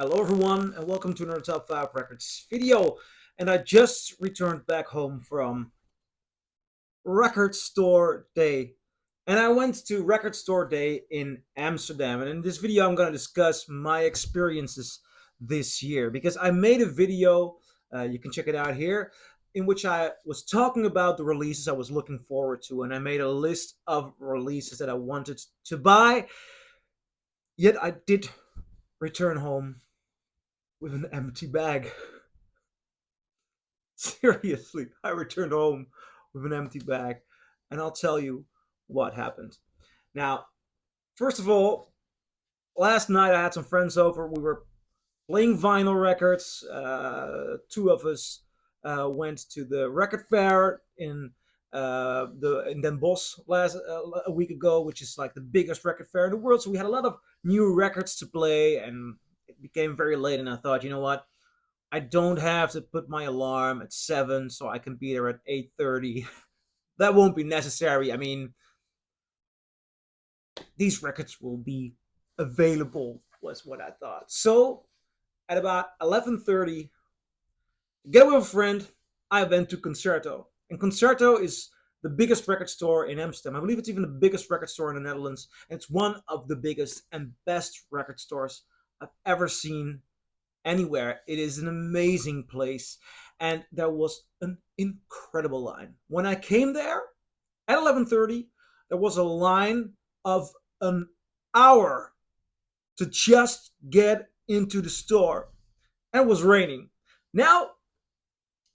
Hello everyone and welcome to another Top 5 Records video. And I just returned back home from Record Store Day. And I went to Record Store Day in Amsterdam. And in this video I'm going to discuss my experiences this year. Because I made a video, you can check it out here, in which I was talking about the releases I was looking forward to. And I made a list of releases that I wanted to buy. Yet I did return home with an empty bag. Seriously, I returned home with an empty bag, and I'll tell you what happened. Now, first of all, last night I had some friends over. We were playing vinyl records. Two of us went to the record fair in Den Bosch a week ago, which is like the biggest record fair in the world. So we had a lot of new records to play, and it became very late. And I thought, you know what? I don't have to put my alarm at 7 so I can be there at 8:30. That won't be necessary. I mean, these records will be available was what I thought. So, at about 11:30, together with a friend, I went to Concerto. And Concerto is the biggest record store in Amsterdam. I believe it's even the biggest record store in the Netherlands. And it's one of the biggest and best record stores I've ever seen anywhere. It is an amazing place, and there was an incredible line. When I came there at 11:30, there was a line of an hour to just get into the store, and it was raining. Now,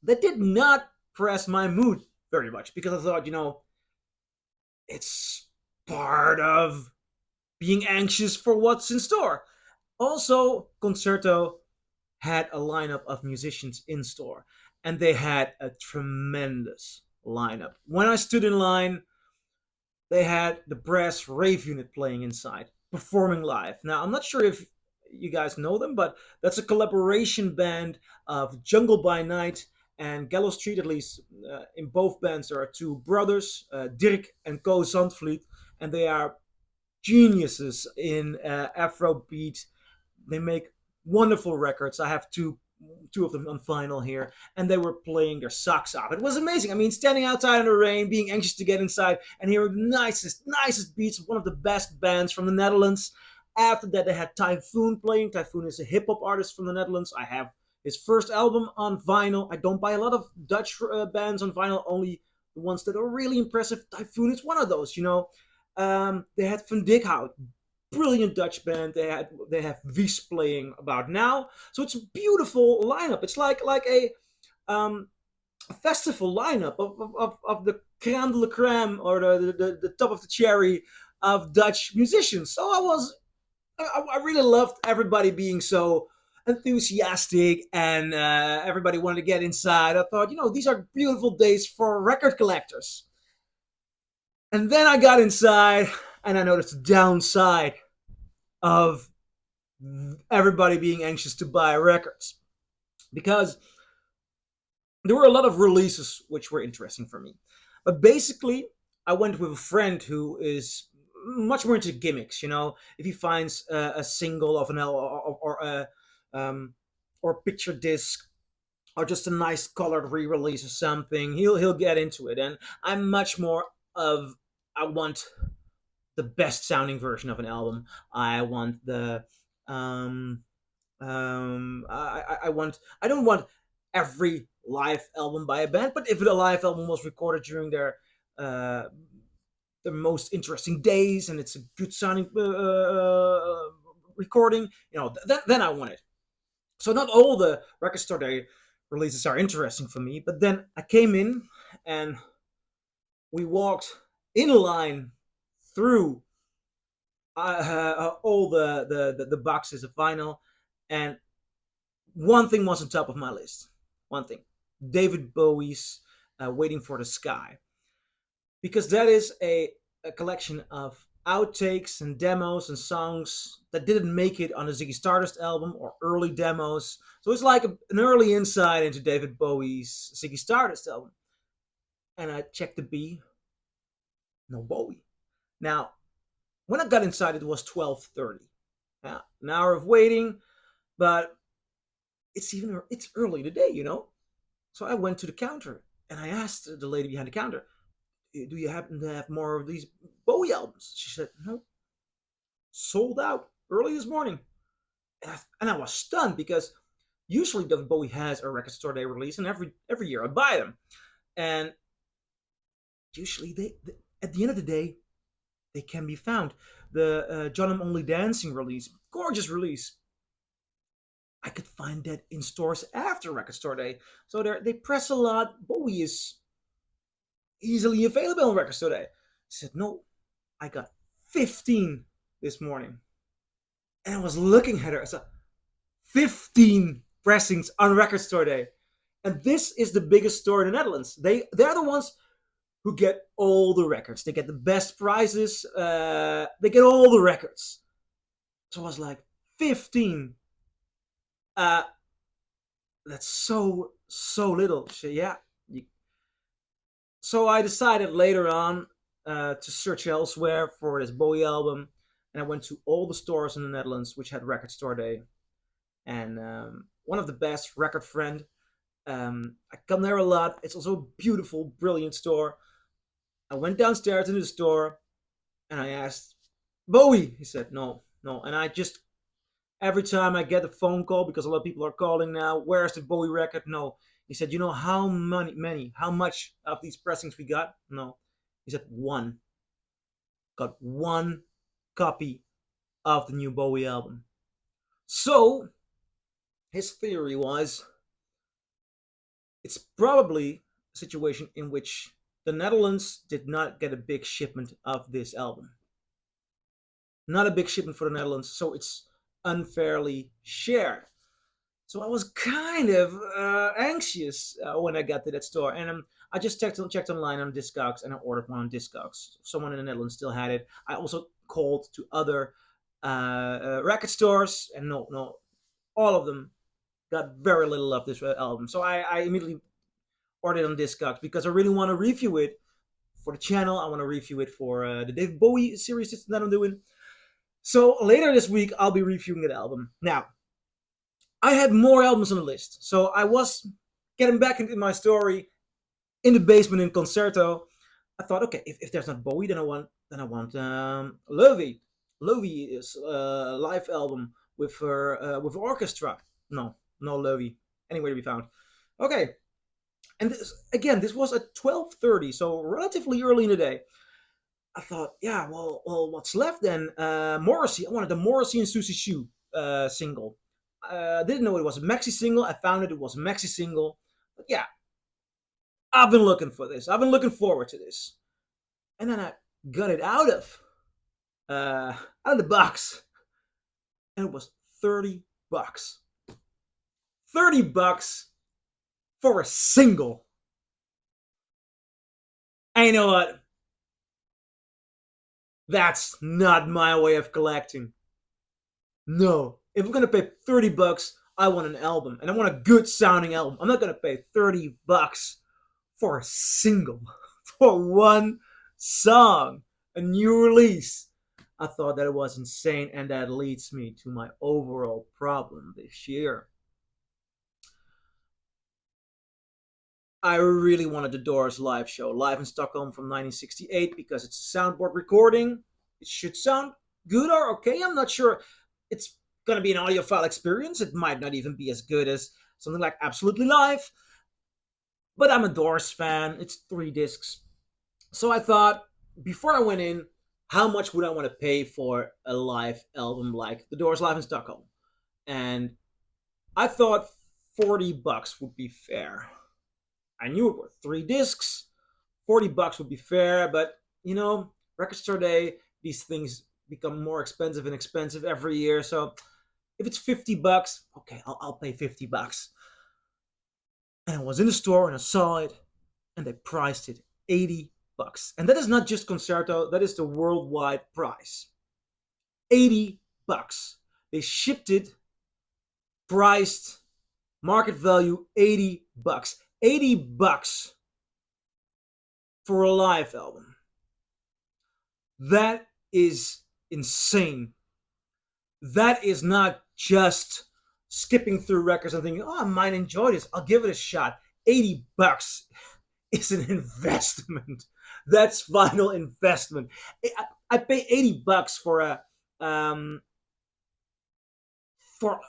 that did not press my mood very much because I thought, it's part of being anxious for what's in store. Also, Concerto had a lineup of musicians in store, and they had a tremendous lineup. When I stood in line, they had the brass rave unit playing inside, performing live. Now, I'm not sure if you guys know them, but that's a collaboration band of Jungle by Night and Gallow Street. At least in both bands there are two brothers, Dirk and Co Zandvliet, and they are geniuses in Afrobeat. They make wonderful records. I have two of them on vinyl here, and they were playing their socks off. It was amazing. I mean, standing outside in the rain, being anxious to get inside, and hearing the nicest beats of one of the best bands from the Netherlands. After that, they had Typhoon playing. Typhoon is a hip hop artist from the Netherlands. I have his first album on vinyl. I don't buy a lot of Dutch bands on vinyl, only the ones that are really impressive. Typhoon is one of those. They had Van Dikhout, brilliant Dutch band. They have Wies playing about now, so it's a beautiful lineup. It's like a festival lineup of the crème de la crème, or the top of the cherry of Dutch musicians. So I really loved everybody being so enthusiastic, and everybody wanted to get inside. I thought, these are beautiful days for record collectors. And then I got inside and I noticed the downside of everybody being anxious to buy records, because there were a lot of releases which were interesting for me. But basically, I went with a friend who is much more into gimmicks. If he finds a single of an L or picture disc or just a nice colored re-release or something, he'll get into it. And I'm much more of, I want the best sounding version of an album. I want the I don't want every live album by a band, but if the live album was recorded during uh, their most interesting days and it's a good sounding recording, then I want it. So not all the Record Store Day releases are interesting for me, but then I came in and we walked in line through all the boxes of vinyl, and one thing was on top of my list. One thing: David Bowie's "Waiting for the Sky," because that is a collection of outtakes and demos and songs that didn't make it on the Ziggy Stardust album or early demos. So it's like an early insight into David Bowie's Ziggy Stardust album. And I checked the B, no Bowie. Now, when I got inside, it was 12:30. Now, an hour of waiting. But it's early in the day, you know. So I went to the counter and I asked the lady behind the counter, "Do you happen to have more of these Bowie albums?" She said, "No, sold out early this morning." And I was stunned because usually David Bowie has a record store day release, and every year I buy them. And usually they at the end of the day they can be found. The John I'm Only Dancing release, gorgeous release. I could find that in stores after record store day. So they press a lot. Bowie is easily available on record store day. I said, no, I got 15 this morning. And I was looking at her. I said, 15 pressings on record store day. And this is the biggest store in the Netherlands. They're the ones who get all the records. They get the best prizes. They get all the records. So I was like, 15. Uh, that's so little. So yeah. So I decided later on to search elsewhere for this Bowie album, and I went to all the stores in the Netherlands which had record store day. And one of the best, Record Friend. I come there a lot. It's also a beautiful, brilliant store. I went downstairs into the store and I asked Bowie. He said no, no. And I just every time I get a phone call, because a lot of people are calling now, where's the Bowie record? No. He said, you know how much of these pressings we got? No. He said one. Got one copy of the new Bowie album. So his theory was it's probably a situation in which the Netherlands did not get a big shipment of this album. Not a big shipment for the Netherlands, so it's unfairly shared. So I was kind of anxious when I got to that store, and I just checked online on Discogs, and I ordered one on Discogs. Someone in the Netherlands still had it. I also called to other record stores, and no, all of them got very little of this album. So I immediately ordered it on Discogs because I really want to review it for the channel. I want to review it for the David Bowie series that I'm doing. So later this week, I'll be reviewing that album. Now, I had more albums on the list. So I was getting back into my story in the basement in Concerto. I thought, okay, if there's not Bowie, then I want Laufey. Laufey is a live album with her with orchestra. No Laufey anywhere to be found. Okay, and this was at 12:30, so relatively early in the day. I thought, yeah, well, what's left then? Morrissey. I wanted the Morrissey and Susie Shoe single. Didn't know it was a maxi single. I found it was a maxi single. But yeah, I've been looking for this. I've been looking forward to this. And then I got it out of the box, and it was $30. $30 for a single. And you know what? That's not my way of collecting. No. If I'm gonna pay $30, I want an album. And I want a good sounding album. I'm not gonna pay $30 for a single. For one song. A new release. I thought that it was insane, and that leads me to my overall problem this year. I really wanted the Doors live show, live in Stockholm from 1968, because it's a soundboard recording. It should sound good or okay. I'm not sure it's going to be an audiophile experience. It might not even be as good as something like Absolutely Live. But I'm a Doors fan. It's 3 discs. So I thought, before I went in, how much would I want to pay for a live album like The Doors Live in Stockholm? And I thought $40 would be fair. I knew it were 3 discs. $40 would be fair, but you know, record store day, these things become more expensive and expensive every year. So if it's $50, okay, I'll pay $50. And I was in the store and I saw it, and they priced it $80. And that is not just Concerto, that is the worldwide price. $80. They shipped it, priced, market value $80. $80 for a live album. That is insane. That is not just skipping through records and thinking, oh, I might enjoy this. I'll give it a shot. $80 is an investment. That's final investment. I pay $80 um, for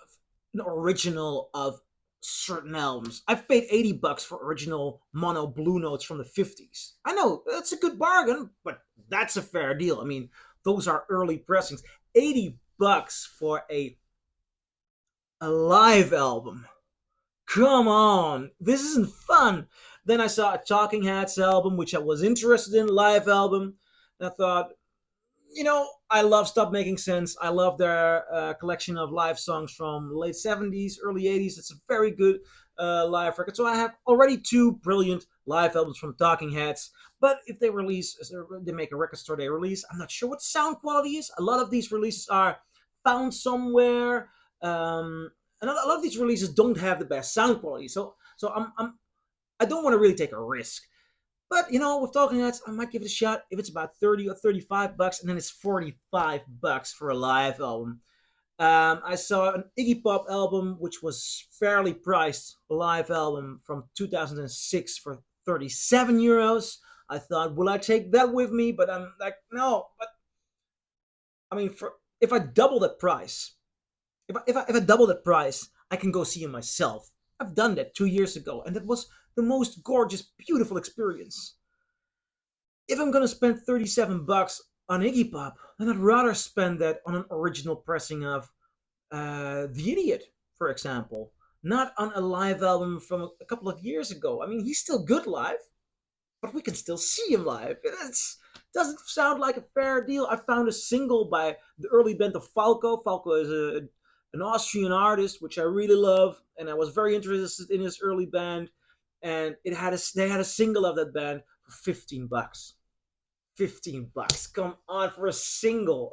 an original of certain albums. I've paid $80 for original mono blue notes from the 50s. I know that's a good bargain, but that's a fair deal. I mean, those are early pressings. $80 for a live album. Come on, this isn't fun. Then I saw a Talking Heads album, which I was interested in, live album. And I thought, I love Stop Making Sense. I love their collection of live songs from the late 70s, early 80s. It's a very good live record. So I have already two brilliant live albums from Talking Heads. But if they make a record store day release, I'm not sure what sound quality is. A lot of these releases are found somewhere. And a lot of these releases don't have the best sound quality. So I don't want to really take a risk. But with Talking Heads, I might give it a shot if it's about 30 or $35, and then it's $45 for a live album. I saw an Iggy Pop album, which was fairly priced, a live album from 2006 for €37. I thought, will I take that with me? But I'm like, no. But I mean, if I double that price, if I double that price, I can go see him myself. I've done that 2 years ago, and that was the most gorgeous, beautiful experience. If I'm gonna spend $37 on Iggy Pop, then I'd rather spend that on an original pressing of The Idiot, for example, not on a live album from a couple of years ago. I mean, he's still good live, but we can still see him live. It doesn't sound like a fair deal. I found a single by the early band of Falco. Falco is an Austrian artist, which I really love, and I was very interested in his early band. And they had a single of that band for $15. $15. Come on, for a single.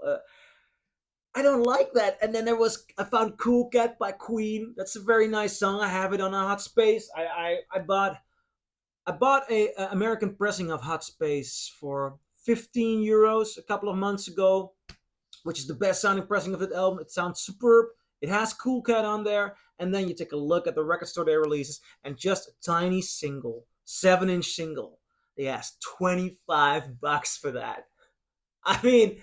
I don't like that. And then I found Cool Cat by Queen. That's a very nice song. I have it on a Hot Space. I bought a American pressing of Hot Space for €15 a couple of months ago, which is the best sounding pressing of that album. It sounds superb. It has Cool Cat on there, and then you take a look at the record store day releases, and just a tiny single, 7-inch single, they asked $25 for that. I mean,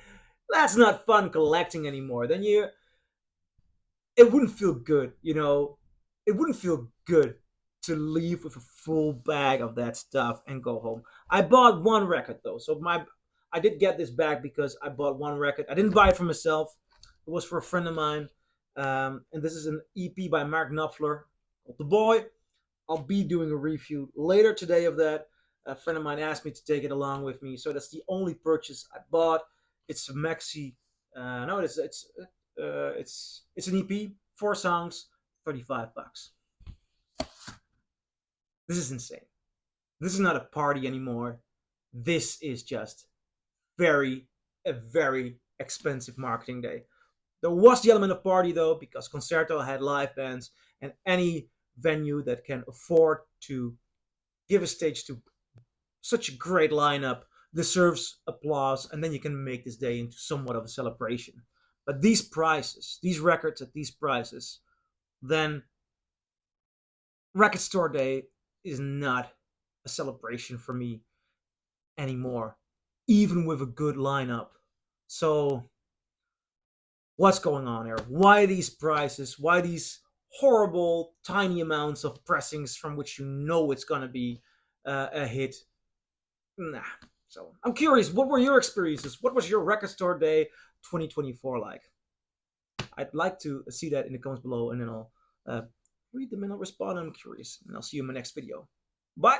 that's not fun collecting anymore. It wouldn't feel good, It wouldn't feel good to leave with a full bag of that stuff and go home. I bought one record though, so I did get this bag because I bought one record. I didn't buy it for myself. It was for a friend of mine. And this is an EP by Mark Knopfler called The Boy. I'll be doing a review later today of that. A friend of mine asked me to take it along with me, so that's the only purchase I bought. It's a maxi. No, it's an EP, 4 songs, $35. This is insane. This is not a party anymore. This is just a very expensive marketing day. There was the element of party though, because Concerto had live bands, and any venue that can afford to give a stage to such a great lineup deserves applause, and then you can make this day into somewhat of a celebration. But these prices, these records at these prices, then Record Store Day is not a celebration for me anymore, even with a good lineup. So what's going on here? Why these prices? Why these horrible tiny amounts of pressings from which you know it's gonna be a hit? Nah. So I'm curious, what were your experiences? What was your Record Store Day 2024 like? I'd like to see that in the comments below, and then I'll read them and I'll respond. I'm curious, and I'll see you in my next video. Bye.